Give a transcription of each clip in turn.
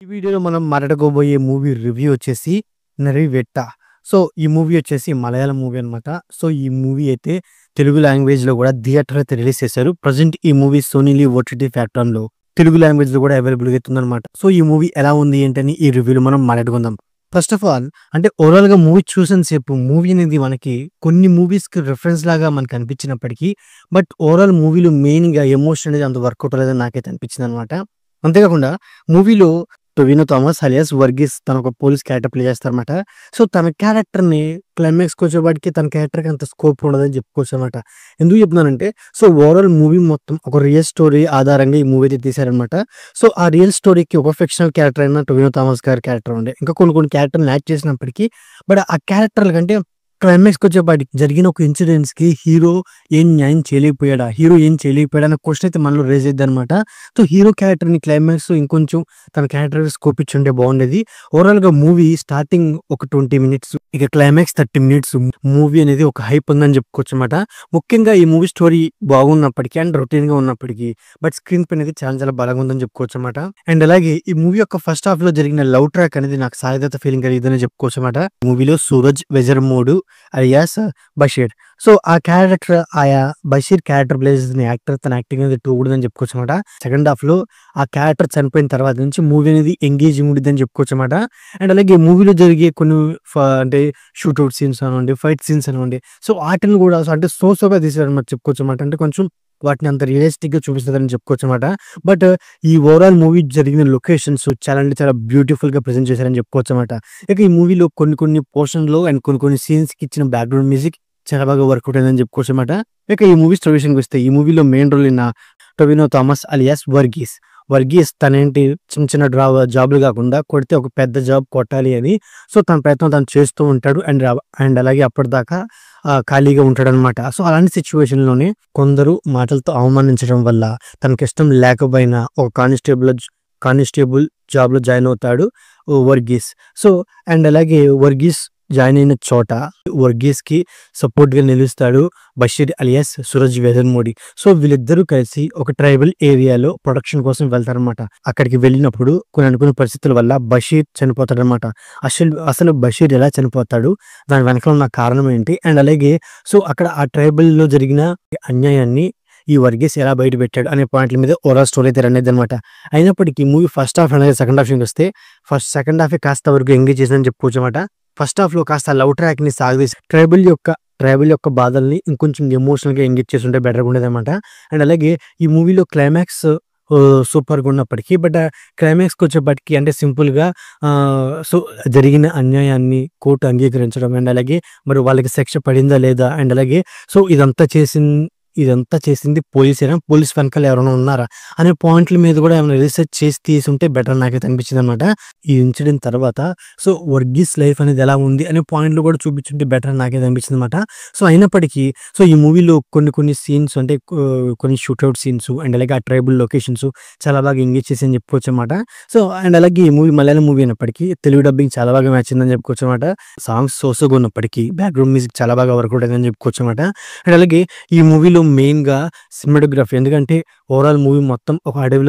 ఈ వీడియోలో మనం మాట్లాడుకోబోయే మూవీ రివ్యూ వచ్చేసి 'నరివెట్ట'. సో, ఈ మూవీ వచ్చేసి మలయాళం మూవీ అనమాట. సో, ఈ మూవీ అయితే తెలుగు లాంగ్వేజ్‌లో గూడా థియేటర్ అయితే రిలీజ్ చేశారు. ప్రెజెంట్ ఈ మూవీ సోనీ లివ్ ఓటీటీ ప్లాట్‌ఫామ్‌లో తెలుగు లాంగ్వేజ్‌లో గూడా అవైలబుల్‌గా అయితే ఉందనమాట. సో, ఈ మూవీ ఎలా ఉంది ఏంటని ఈ రివ్యూలో మనం మాట్లాడుకుందాం. ఫస్ట్ ఆఫ్ ఆల్ అంటే ఓవరాల్‌గా మూవీ చూసిన సేపు మూవీ అనేది మనకి కొన్ని మూవీస్‌కి రిఫరెన్స్ లాగా మనకు అనిపించినప్పటికీ, బట్ ఓవరాల్ మూవీలో మెయిన్‌గా ఎమోషన్ అనేది అంత వర్కౌట్ అవ్వలేదని నాకైతే అనిపించిందనమాట. అంతేకాకుండా మూవీలో టొవినో థామస్ అలియాస్ వర్గీస్ తను ఒక పోలీస్ క్యారెక్టర్ ప్లే చేస్తారన్నమాట. సో, తన క్యారెక్టర్‌ని క్లైమాక్స్‌కి వచ్చేపాటికి తన క్యారెక్టర్‌కి అంత స్కోప్ ఉండదని చెప్పుకోవచ్చనమాట. ఎందుకు చెప్తున్నానంటే, సో, ఓవరాల్ మూవీ మొత్తం ఒక రియల్ స్టోరీ ఆధారంగా ఈ మూవీ అయితే తీశారనమాట. సో, ఆ రియల్ స్టోరీకి ఒక ఫిక్షనల్ క్యారెక్టర్ అయిన టొవినో థామస్ గారి క్యారెక్టర్ ఉండే. ఇంకా కొన్ని కొన్ని క్యారెక్టర్‌ని యాడ్ చేసినప్పటికీ, బట్ ఆ క్యారెక్టర్‌ల కంటే క్లైమాక్స్‌కి వచ్చేపాటికి జరిగిన ఒక ఇన్సిడెంట్స్‌కి హీరో ఏం న్యాయం చేయలేకపోయాడా? హీరో ఏం చేయలేకపోయాడా? అన్న క్వెషన్ అయితే మనలో రైజ్ అయిద్దనమాట. సో, హీరో క్యారెక్టర్‌ని క్లైమాక్స్ ఇంకొంచెం తన క్యారెక్టర్‌కి స్కోప్ ఇచ్చుంటే బాగుండేది. ఓవరాల్‌గా మూవీ స్టార్టింగ్ ఒక 20 మినిట్స్, ఇక క్లైమాక్స్ 30 మినిట్స్ మూవీ అనేది ఒక హైప్ ఉందని చెప్పుకోవచ్చనమాట. ముఖ్యంగా ఈ మూవీ స్టోరీ బాగున్నప్పటికీ అండ్ రొటీన్‌గా ఉన్నప్పటికీ, బట్ స్క్రీన్ ప్లే అనేది చాలా చాలా బలంగా ఉందని చెప్పుకోవచ్చనమాట. అండ్ అలాగే ఈ మూవీ యొక్క ఫస్ట్ హాఫ్‌లో జరిగిన లవ్ ట్రాక్ అనేది నాకు సాయదత్త ఫీలింగ్ కలిగిద్దని చెప్పుకోవచ్చనమాట. మూవీలో సూరజ్ వెజర్మోడు అలియాస్ బషీర్. సో, ఆ క్యారెక్టర్ బషీర్ క్యారెక్టర్ ప్లే చేసిన యాక్టర్ తన యాక్టింగ్ అనేది టూ గుడ్ అని చెప్పుకోవచ్చనమాట. సెకండ్ హాఫ్‌లో ఆ క్యారెక్టర్ చనిపోయిన తర్వాత నుంచి మూవీ అనేది ఎంగేజింగ్ ఉండిద్దని చెప్పుకోవచ్చనమాట. అండ్ అలాగే మూవీలో జరిగే కొన్ని అంటే షూట్‌ఔట్ సీన్స్ అనివ్వండి, ఫైట్ సీన్స్ అనివ్వండి. సో, ఆటిల్ని కూడా అంటే సోగా తీశారన్నమాట చెప్పుకోవచ్చనమాట. అంటే కొంచెం వాటిని అంత రియలిస్టిక్‌గా చూపిస్తదని చెప్పుకోవచ్చనమాట. బట్ ఈ ఓవరాల్ మూవీ జరిగిన లొకేషన్స్ చాలా అంటే చాలా బ్యూటిఫుల్‌గా ప్రెజెంట్ చేశారని చెప్పుకోవచ్చనమాట. ఇక ఈ మూవీలో కొన్ని కొన్ని పోర్షన్‌లో అండ్ కొన్ని కొన్ని సీన్స్‌కి ఇచ్చిన బ్యాక్‌గ్రౌండ్ మ్యూజిక్ చాలా బాగా వర్కౌట్ అయిందని చెప్పుకోవచ్చనమాట. ఇక ఈ మూవీ స్టోరీ విషయానికొస్తే ఈ మూవీలో మెయిన్ రోల్ అయిన టొవినో థామస్ అలియాస్ వర్గీస్. వర్గీస్ తనేంటి చిన్న చిన్న జాబ్‌లు కాకుండా కొడితే ఒక పెద్ద జాబ్ కొట్టాలి అని సో, తన ప్రయత్నం తను చేస్తూ ఉంటాడు. అండ్ అలాగే అప్పటిదాకా ఖాళీగా ఉంటాడనమాట. సో, అలాంటి సిట్యుయేషన్‌లోనే కొందరు మాటలతో అవమానించడం వల్ల తనకిష్టం లేకపోయినా ఒక కానిస్టేబుల్ జాబ్‌లో జాయిన్ అవుతాడు వర్గీస్. సో, అండ్ అలాగే వర్గీస్ జాయిన్ అయిన చోట వర్గీస్‌కి సపోర్ట్‌గా నిలుస్తాడు బషీర్ అలియాస్ సూరజ్ వెదర్మోడి. సో, వీళ్ళిద్దరూ కలిసి ఒక ట్రైబల్ ఏరియాలో ప్రొడక్షన్ కోసం వెళ్తారనమాట. అక్కడికి వెళ్ళినప్పుడు కొన్ని అనుకున్న పరిస్థితుల వల్ల బషీర్ చనిపోతాడనమాట. అసలు బషీర్ ఎలా చనిపోతాడు? దాని వెనకాల ఉన్న కారణం ఏంటి? అండ్ అలాగే సో, అక్కడ ఆ ట్రైబల్‌లో జరిగిన అన్యాయాన్ని ఈ వర్గీస్ ఎలా బయటపెట్టాడు అనే పాయింట్ల మీద ఓవరాల్ స్టోరీ అయితే రన్ అయిద్దనమాట. అయినప్పటికీ మూవీ ఫస్ట్ హాఫ్ అనేది సెకండ్ హాఫ్ విషయానికొస్తే సెకండ్ హాఫే కాస్త వరకు ఎంగేజ్ చేసిందని చెప్పుకోవచ్చనమాట. ఫస్ట్ హాఫ్‌లో కాస్త లవ్ ట్రాక్‌ని సాగదీసి ట్రైబల్ యొక్క బాధల్ని ఇంకొంచెం ఎమోషనల్‌గా ఎంగేజ్ చేసుంటే బెటర్‌గా ఉండేదనమాట. అండ్ అలాగే ఈ మూవీలో క్లైమాక్స్ సూపర్‌గా ఉన్నప్పటికీ, బట్ క్లైమాక్స్‌కి వచ్చేప్పటికి అంటే సింపుల్‌గా సో, జరిగిన అన్యాయాన్ని కోర్ట్ అంగీకరించడం అండ్ అలాగే మరి వాళ్ళకి శిక్ష పడిందా లేదా? అండ్ అలాగే సో, ఇదంతా చేసింది పోలీసేనా? పోలీస్ వెనకాల ఎవరైనా ఉన్నారా? అనే పాయింట్ల మీద కూడా ఏమైనా రీసెర్చ్ చేసి తీసుంటే బెటర్ నాకైతే అనిపించిందనమాట. ఈ ఇన్సిడెంట్ తర్వాత సో, వర్గీస్ లైఫ్ అనేది ఎలా ఉంది అనే పాయింట్లు కూడా చూపించుంటే బెటర్ అని నాకైతే అనిపించిందనమాట. సో, అయినప్పటికీ సో, ఈ మూవీలో కొన్ని కొన్ని సీన్స్ అంటే కొన్ని షూట్‌ఔట్ సీన్స్ అండ్ అలాగే ఆ ట్రైబల్ లొకేషన్స్ చాలా బాగా ఎంగేజ్ చేసాయని చెప్పుకోవచ్చనమాట. సో, అండ్ అలాగే ఈ మూవీ మలయాళం మూవీ అయినప్పటికీ తెలుగు డబ్బింగ్ చాలా బాగా మ్యాచ్ అయిందని చెప్పుకోవచ్చనమాట. సాంగ్స్ సోగా ఉన్నప్పటికీ బ్యాక్‌గ్రౌండ్ మ్యూజిక్ చాలా బాగా వర్కౌట్ అయిందని చెప్పుకోవచ్చనమాట. అండ్ అలాగే ఈ మూవీలో మెయిన్‌గా సినిమాటోగ్రఫీ, ఎందుకంటే ఓవరాల్ మూవీ మొత్తం ఒక అడవి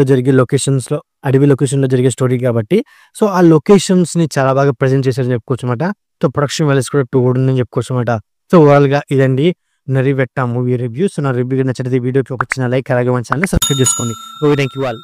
లొకేషన్‌లో జరిగే స్టోరీ కాబట్టి సో, ఆ లొకేషన్స్‌ని చాలా బాగా ప్రెజెంట్ చేశారని చెప్పుకోవచ్చనమాట. సో, ప్రొడక్షన్ వాల్యూస్ కూడా టూ గుడ్ ఉందని చెప్పుకోవచ్చనమాట. సో, ఓవరాల్‌గా ఇదండి 'నరివెట్ట' మూవీ రివ్యూ. సో, నా రివ్యూ నచ్చినట్లయితే వీడియోకి ఒక చిన్న లైక్ అలాగే మన ఛానెల్‌ని సబ్స్క్రైబ్ చేసుకోండి. ఓకే. Thank you all.